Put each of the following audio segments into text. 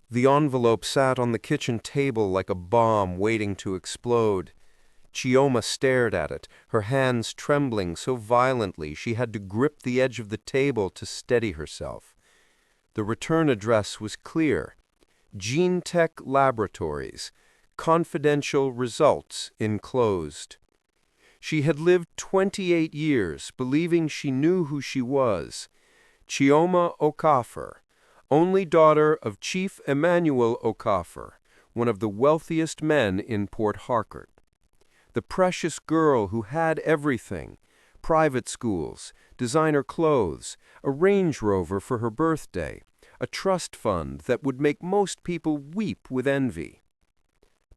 The envelope sat on the kitchen table like a bomb waiting to explode. Chioma stared at it, her hands trembling so violently she had to grip the edge of the table to steady herself. The return address was clear: Gene Tech Laboratories, confidential results enclosed. She had lived 28 years believing she knew who she was. Chioma Okafor, only daughter of Chief Emmanuel Okafor, one of the wealthiest men in Port Harcourt. The precious girl who had everything: private schools, designer clothes, a Range Rover for her birthday, a trust fund that would make most people weep with envy.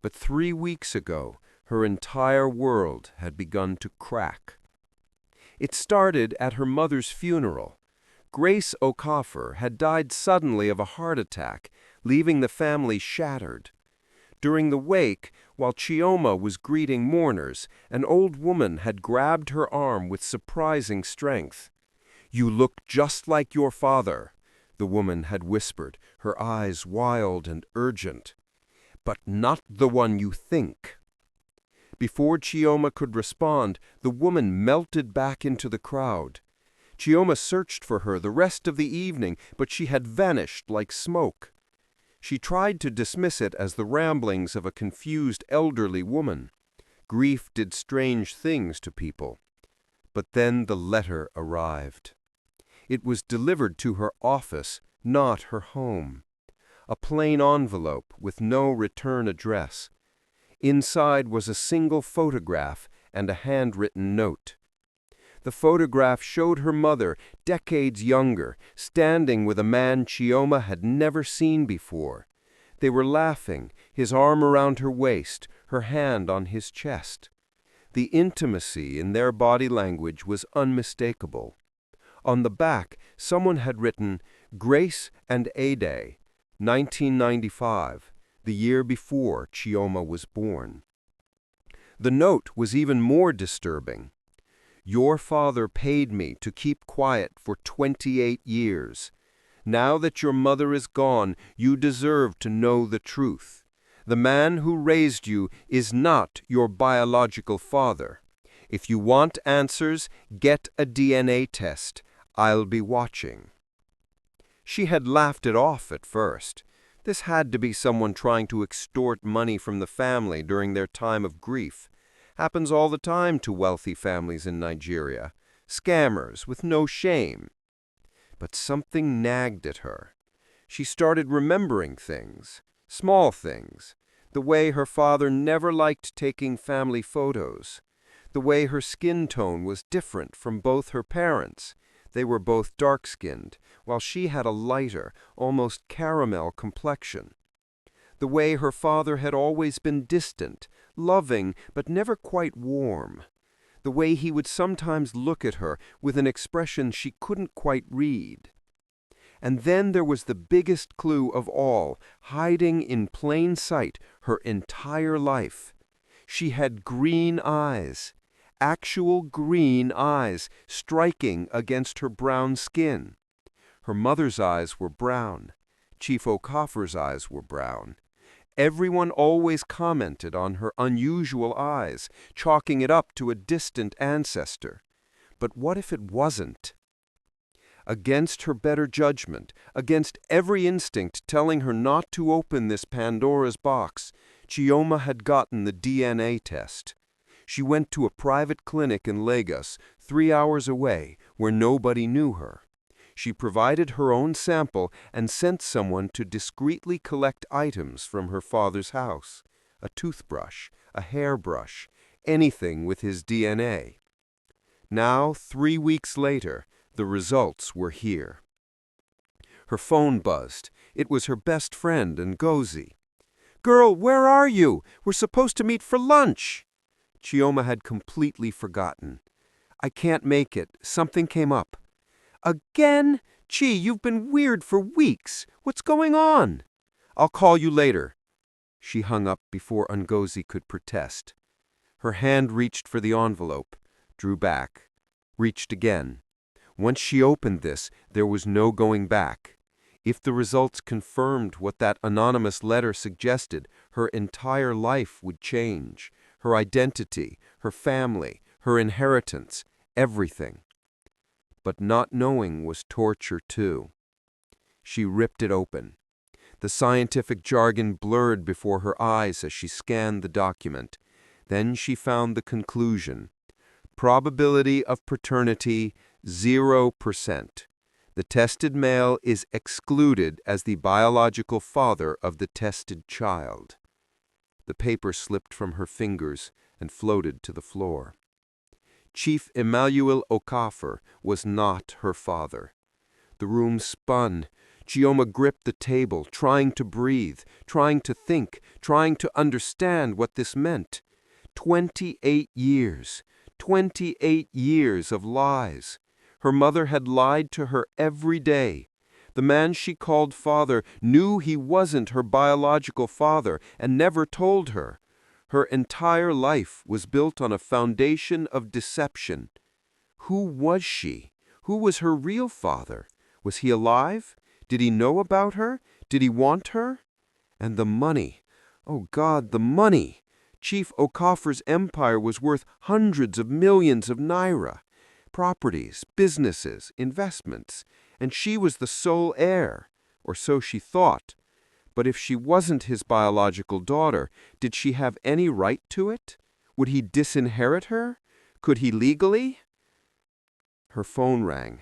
But 3 weeks ago, her entire world had begun to crack. It started at her mother's funeral. Grace Okafor had died suddenly of a heart attack, leaving the family shattered. During the wake, while Chioma was greeting mourners, an old woman had grabbed her arm with surprising strength. "You look just like your father," the woman had whispered, her eyes wild and urgent. "But not the one you think." Before Chioma could respond, the woman melted back into the crowd. Chioma searched for her the rest of the evening, but she had vanished like smoke. She tried to dismiss it as the ramblings of a confused elderly woman. Grief did strange things to people. But then the letter arrived. It was delivered to her office, not her home. A plain envelope with no return address. Inside was a single photograph and a handwritten note. The photograph showed her mother, decades younger, standing with a man Chioma had never seen before. They were laughing, his arm around her waist, her hand on his chest. The intimacy in their body language was unmistakable. On the back, someone had written, "Grace and Ade, 1995, the year before Chioma was born." The note was even more disturbing. "Your father paid me to keep quiet for 28 years. Now that your mother is gone, you deserve to know the truth. The man who raised you is not your biological father. If you want answers, get a DNA test. I'll be watching." She had laughed it off at first. This had to be someone trying to extort money from the family during their time of grief. Happens all the time to wealthy families in Nigeria. Scammers with no shame. But something nagged at her. She started remembering things, small things. The way her father never liked taking family photos. The way her skin tone was different from both her parents. They were both dark-skinned, while she had a lighter, almost caramel complexion. The way her father had always been distant, loving, but never quite warm. The way he would sometimes look at her with an expression she couldn't quite read. And then there was the biggest clue of all, hiding in plain sight her entire life. She had green eyes, actual green eyes, striking against her brown skin. Her mother's eyes were brown. Chief Okafor's eyes were brown. Everyone always commented on her unusual eyes, chalking it up to a distant ancestor. But what if it wasn't? Against her better judgment, against every instinct telling her not to open this Pandora's box, Chioma had gotten the DNA test. She went to a private clinic in Lagos, 3 hours away, where nobody knew her. She provided her own sample and sent someone to discreetly collect items from her father's house: a toothbrush, a hairbrush, anything with his DNA. Now, 3 weeks later, the results were here. Her phone buzzed. It was her best friend, Ngozi. "Girl, where are you? We're supposed to meet for lunch." Chioma had completely forgotten. "I can't make it. Something came up." "Again? Chi, you've been weird for weeks. What's going on?" "I'll call you later." She hung up before Ngozi could protest. Her hand reached for the envelope, drew back, reached again. Once she opened this, there was no going back. If the results confirmed what that anonymous letter suggested, her entire life would change. Her identity, her family, her inheritance, everything. But not knowing was torture too. She ripped it open. The scientific jargon blurred before her eyes as she scanned the document. Then she found the conclusion. Probability of paternity, 0%. The tested male is excluded as the biological father of the tested child. The paper slipped from her fingers and floated to the floor. Chief Emmanuel Okafor was not her father. The room spun. Chioma gripped the table, trying to breathe, trying to think, trying to understand what this meant. 28 years. 28 years of lies. Her mother had lied to her every day. The man she called father knew he wasn't her biological father and never told her. Her entire life was built on a foundation of deception. Who was she? Who was her real father? Was he alive? Did he know about her? Did he want her? And the money. Oh God, the money! Chief Okafor's empire was worth hundreds of millions of naira. Properties, businesses, investments, and she was the sole heir, or so she thought. But if she wasn't his biological daughter, did she have any right to it? Would he disinherit her? Could he legally? Her phone rang.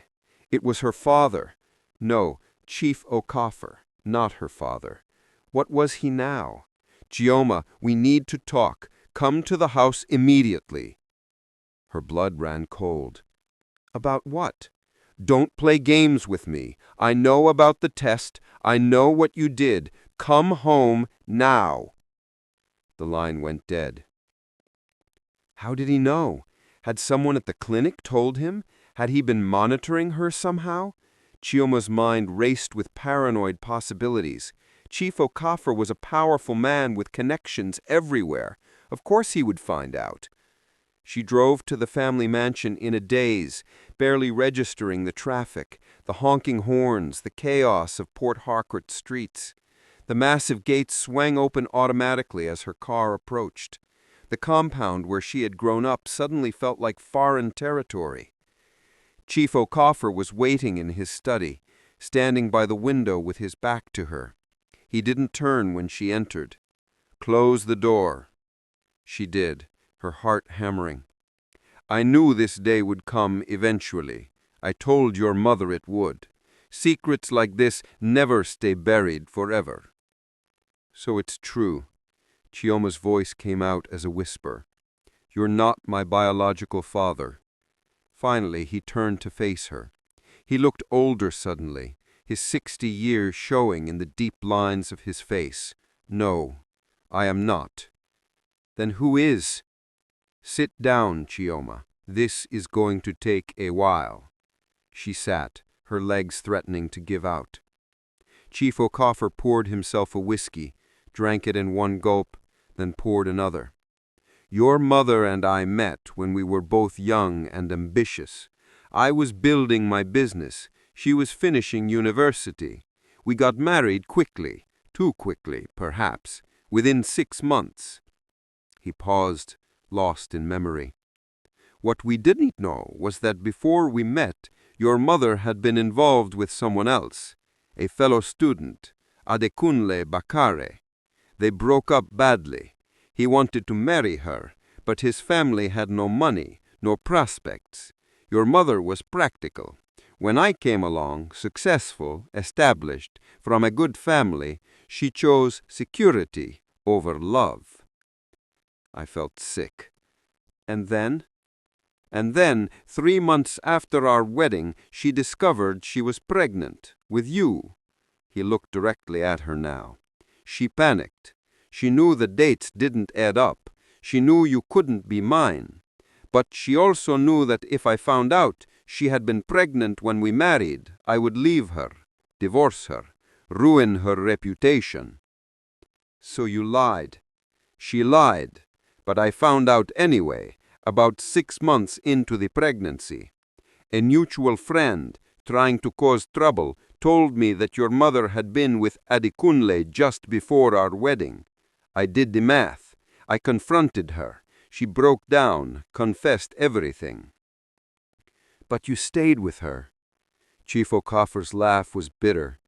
It was her father. No, Chief Okafor, not her father. What was he now? Chioma, we need to talk. Come to the house immediately. Her blood ran cold. About what? Don't play games with me. I know about the test. I know what you did. Come home now. The line went dead. How did he know? Had someone at the clinic told him? Had he been monitoring her somehow? Chioma's mind raced with paranoid possibilities. Chief Okafor was a powerful man with connections everywhere. Of course he would find out. She drove to the family mansion in a daze, barely registering the traffic, the honking horns, the chaos of Port Harcourt streets. The massive gates swung open automatically as her car approached. The compound where she had grown up suddenly felt like foreign territory. Chief Okafor was waiting in his study, standing by the window with his back to her. He didn't turn when she entered. "Close the door." She did, her heart hammering. "I knew this day would come eventually. I told your mother it would. Secrets like this never stay buried forever." "So it's true." Chioma's voice came out as a whisper. "You're not my biological father." Finally, he turned to face her. He looked older suddenly, his 60 years showing in the deep lines of his face. "No, I am not." "Then who is?" "Sit down, Chioma. This is going to take a while." She sat, her legs threatening to give out. Chief Okafor poured himself a whiskey, drank it in one gulp, then poured another. "Your mother and I met when we were both young and ambitious. I was building my business. She was finishing university. We got married quickly, too quickly, perhaps, within 6 months. He paused, lost in memory. "What we didn't know was that before we met, your mother had been involved with someone else, a fellow student, Adekunle Bakare. They broke up badly. He wanted to marry her, but his family had no money, no prospects. Your mother was practical. When I came along, successful, established, from a good family, she chose security over love." I felt sick. "And then?" "And then, 3 months after our wedding, she discovered she was pregnant, with you." He looked directly at her now. "She panicked. She knew the dates didn't add up. She knew you couldn't be mine. But she also knew that if I found out she had been pregnant when we married, I would leave her, divorce her, ruin her reputation." "So you lied." "She lied, but I found out anyway, about 6 months into the pregnancy. A mutual friend, trying to cause trouble, told me that your mother had been with Adekunle just before our wedding. I did the math. I confronted her. She broke down, confessed everything." "But you stayed with her." Chief Okafor's laugh was bitter.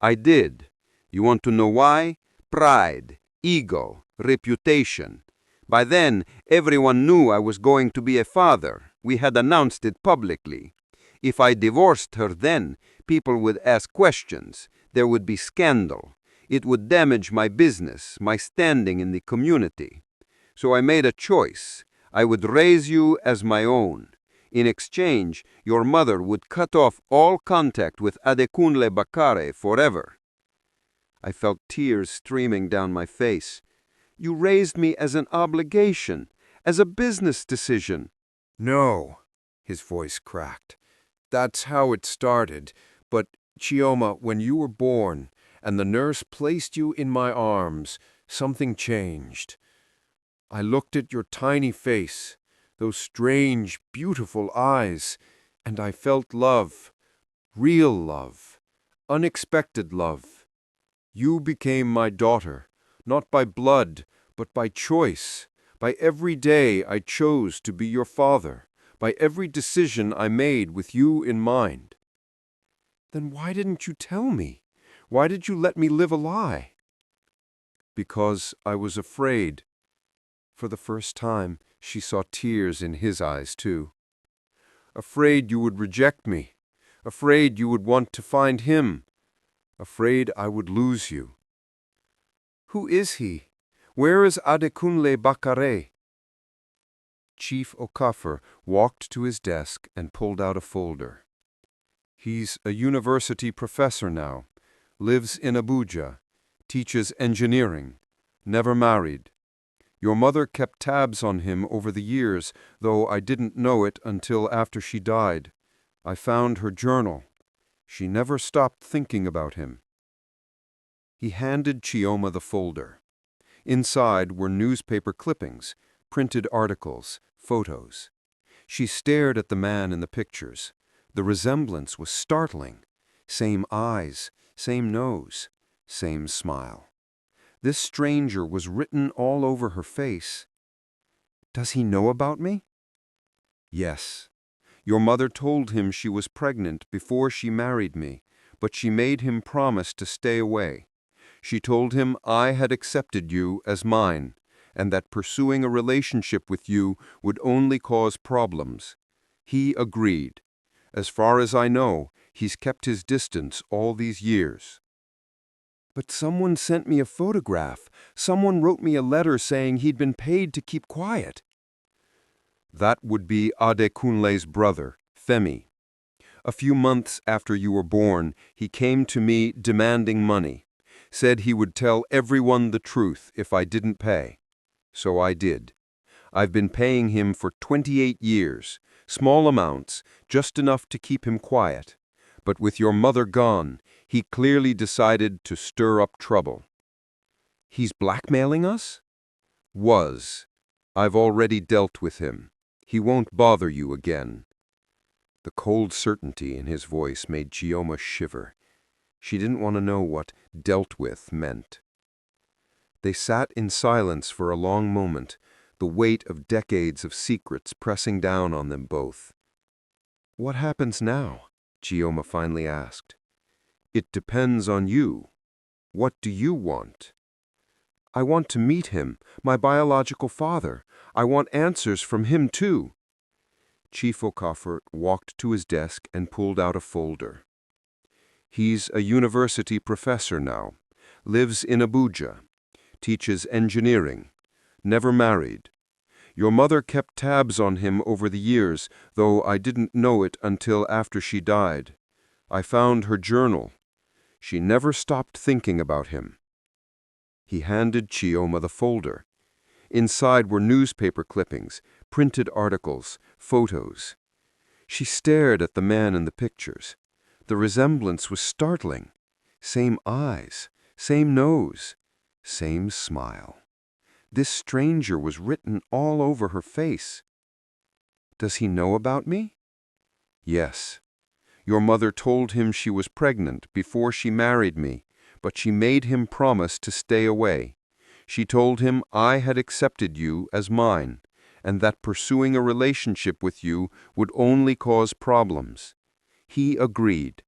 "I did. You want to know why? Pride, ego, reputation. By then, everyone knew I was going to be a father. We had announced it publicly. If I divorced her then, people would ask questions. There would be scandal. It would damage my business, my standing in the community. So I made a choice. I would raise you as my own. In exchange, your mother would cut off all contact with Adekunle Bakare forever." I felt tears streaming down my face. "You raised me as an obligation, as a business decision." "No," his voice cracked. "That's how it started. But, Chioma, when you were born and the nurse placed you in my arms, something changed. I looked at your tiny face, those strange, beautiful eyes, and I felt love, real love, unexpected love. You became my daughter, not by blood, but by choice. By every day I chose to be your father, by every decision I made with you in mind." "Then why didn't you tell me? Why did you let me live a lie?" "Because I was afraid." For the first time, she saw tears in his eyes, too. "Afraid you would reject me. Afraid you would want to find him. Afraid I would lose you." "Who is he? Where is Adekunle Bakare?" Chief Okafor walked to his desk and pulled out a folder. "He's a university professor now, lives in Abuja, teaches engineering, never married. Your mother kept tabs on him over the years, though I didn't know it until after she died. I found her journal. She never stopped thinking about him." He handed Chioma the folder. Inside were newspaper clippings, printed articles, photos. She stared at the man in the pictures. The resemblance was startling. Same eyes, same nose, same smile. This stranger was written all over her face. "Does he know about me?" "Yes. Your mother told him she was pregnant before she married me, but she made him promise to stay away. She told him I had accepted you as mine, and that pursuing a relationship with you would only cause problems. He agreed. As far as I know, he's kept his distance all these years." "But someone sent me a photograph. Someone wrote me a letter saying he'd been paid to keep quiet." "That would be Adekunle's brother, Femi. A few months after you were born, he came to me demanding money. Said he would tell everyone the truth if I didn't pay. So I did. I've been paying him for 28 years, small amounts, just enough to keep him quiet. But with your mother gone, he clearly decided to stir up trouble." "He's blackmailing us?" "Was. I've already dealt with him. He won't bother you again." The cold certainty in his voice made Chioma shiver. She didn't want to know what "dealt with" meant. They sat in silence for a long moment, the weight of decades of secrets pressing down on them both. "What happens now?" Chioma finally asked. "It depends on you. What do you want?" "I want to meet him, my biological father. I want answers from him, too." Chief Okafor walked to his desk and pulled out a folder. "He's a university professor now, lives in Abuja, teaches engineering, never married. Your mother kept tabs on him over the years, though I didn't know it until after she died. I found her journal. She never stopped thinking about him." He handed Chioma the folder. Inside were newspaper clippings, printed articles, photos. She stared at the man in the pictures. The resemblance was startling. Same eyes, same nose, same smile. This stranger was written all over her face. "Does he know about me?" "Yes. Your mother told him she was pregnant before she married me, but she made him promise to stay away. She told him I had accepted you as mine, and that pursuing a relationship with you would only cause problems. He agreed.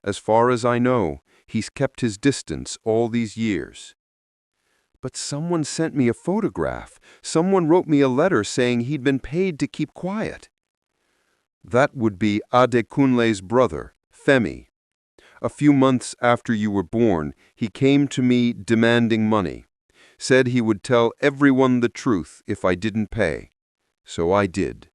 As far as I know, he's kept his distance all these years. But someone sent me a photograph. Someone wrote me a letter saying he'd been paid to keep quiet. That would be Adekunle's brother, Femi. A few months after you were born, he came to me demanding money. Said he would tell everyone the truth if I didn't pay. So I did.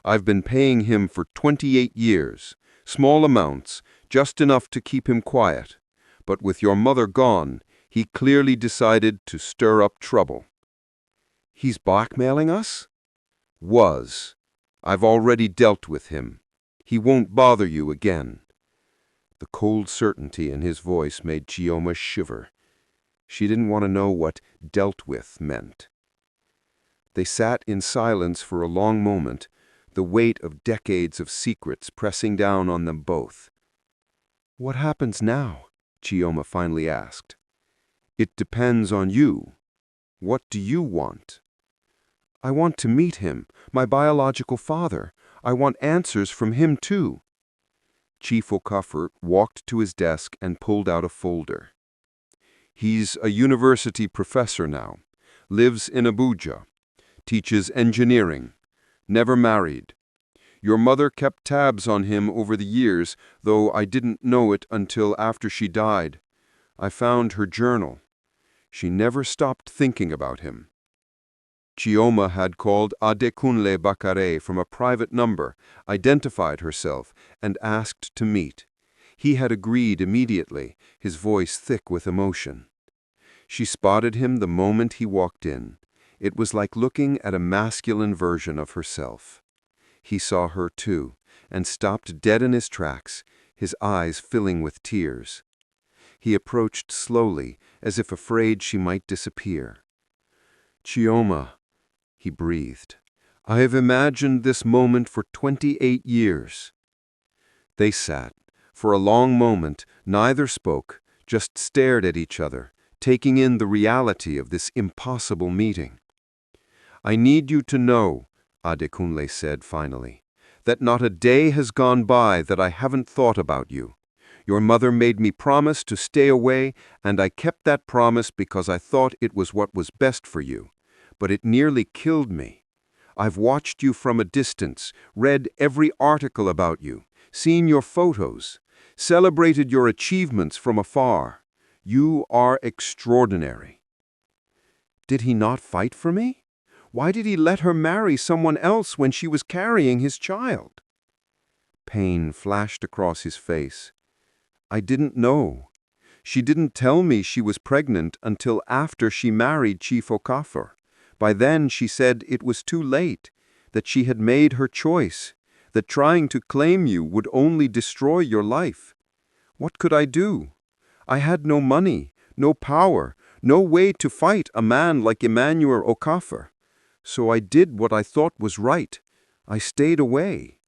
I've been paying him for 28 years. Small amounts, just enough to keep him quiet. But with your mother gone, he clearly decided to stir up trouble. He's blackmailing us? Was. I've already dealt with him. He won't bother you again. The cold certainty in his voice made Chioma shiver. She didn't want to know what dealt with meant. They sat in silence for a long moment, the weight of decades of secrets pressing down on them both. What happens now? Chioma finally asked. It depends on you. What do you want? I want to meet him, my biological father. I want answers from him too. Chief Okafor walked to his desk and pulled out a folder. He's a university professor now, lives in Abuja, teaches engineering, never married. Your mother kept tabs on him over the years, though I didn't know it until after she died. I found her journal. She never stopped thinking about him. Chioma had called Adekunle Bakare from a private number, identified herself, and asked to meet. He had agreed immediately, his voice thick with emotion. She spotted him the moment he walked in. It was like looking at a masculine version of herself. He saw her too, and stopped dead in his tracks, his eyes filling with tears. He approached slowly, as if afraid she might disappear. Chioma, he breathed, I have imagined this moment for 28 years. They sat. For a long moment, neither spoke, just stared at each other, taking in the reality of this impossible meeting. I need you to know, Adekunle said finally, that not a day has gone by that I haven't thought about you. Your mother made me promise to stay away, and I kept that promise because I thought it was what was best for you. But it nearly killed me. I've watched you from a distance, read every article about you, seen your photos, celebrated your achievements from afar. You are extraordinary. Did he not fight for me? Why did he let her marry someone else when she was carrying his child? Pain flashed across his face. I didn't know. She didn't tell me she was pregnant until after she married Chief Okafor. By then she said it was too late, that she had made her choice, that trying to claim you would only destroy your life. What could I do? I had no money, no power, no way to fight a man like Emmanuel Okafor. So I did what I thought was right. I stayed away.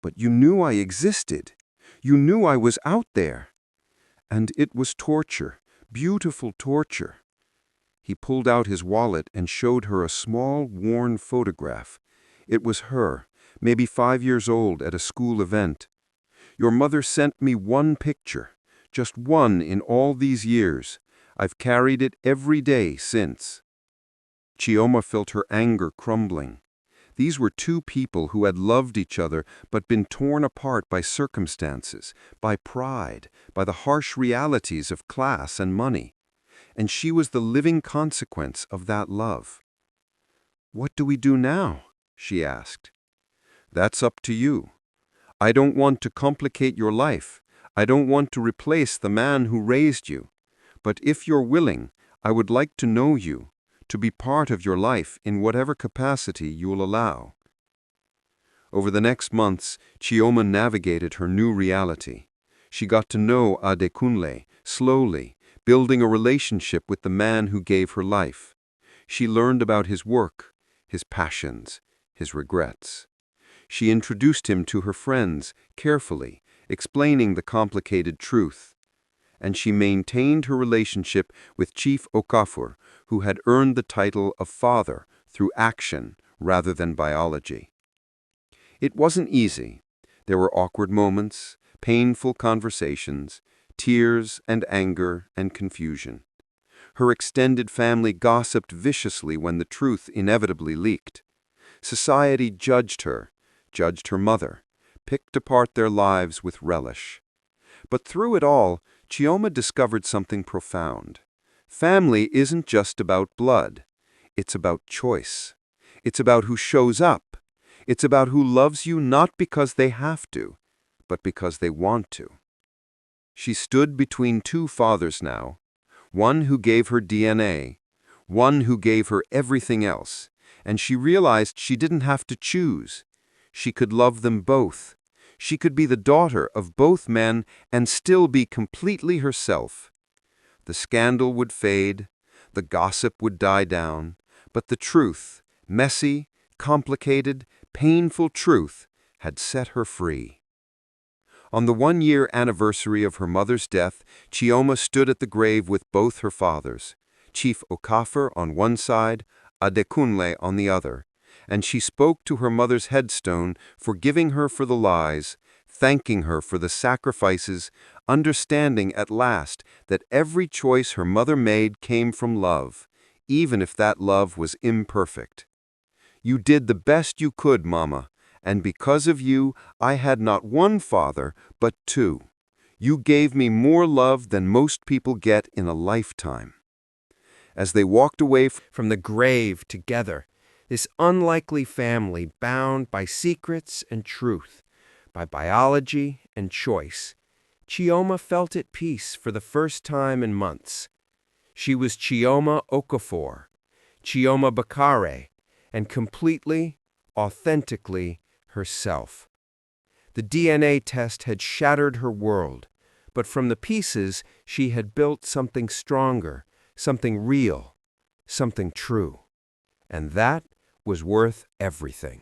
But you knew I existed. You knew I was out there. And it was torture, beautiful torture. He pulled out his wallet and showed her a small, worn photograph. It was her, maybe 5 years old, at a school event. Your mother sent me one picture, just one in all these years. I've carried it every day since. Chioma felt her anger crumbling. These were two people who had loved each other but been torn apart by circumstances, by pride, by the harsh realities of class and money. And she was the living consequence of that love. What do we do now? She asked. That's up to you. I don't want to complicate your life. I don't want to replace the man who raised you. But if you're willing, I would like to know you, to be part of your life in whatever capacity you'll allow. Over the next months, Chioma navigated her new reality. She got to know Adekunle, slowly, building a relationship with the man who gave her life. She learned about his work, his passions, his regrets. She introduced him to her friends, carefully, explaining the complicated truth. And she maintained her relationship with Chief Okafor, who had earned the title of father through action rather than biology. It wasn't easy. There were awkward moments, painful conversations, tears and anger and confusion. Her extended family gossiped viciously when the truth inevitably leaked. Society judged her mother, picked apart their lives with relish. But through it all, Chioma discovered something profound. Family isn't just about blood. It's about choice. It's about who shows up. It's about who loves you not because they have to, but because they want to. She stood between two fathers now, one who gave her DNA, one who gave her everything else, and she realized she didn't have to choose. She could love them both. She could be the daughter of both men and still be completely herself. The scandal would fade, the gossip would die down, but the truth, messy, complicated, painful truth, had set her free. On the one-year anniversary of her mother's death, Chioma stood at the grave with both her fathers, Chief Okafor on one side, Adekunle on the other, and she spoke to her mother's headstone, forgiving her for the lies, thanking her for the sacrifices, understanding at last that every choice her mother made came from love, even if that love was imperfect. "You did the best you could, Mama, and because of you, I had not one father, but two. You gave me more love than most people get in a lifetime." As they walked away From the grave together, this unlikely family bound by secrets and truth, by biology and choice, Chioma felt at peace for the first time in months. She was Chioma Okafor, Chioma Bakare, and completely, authentically herself. The DNA test had shattered her world, but from the pieces she had built something stronger, something real, something true. And that was worth everything.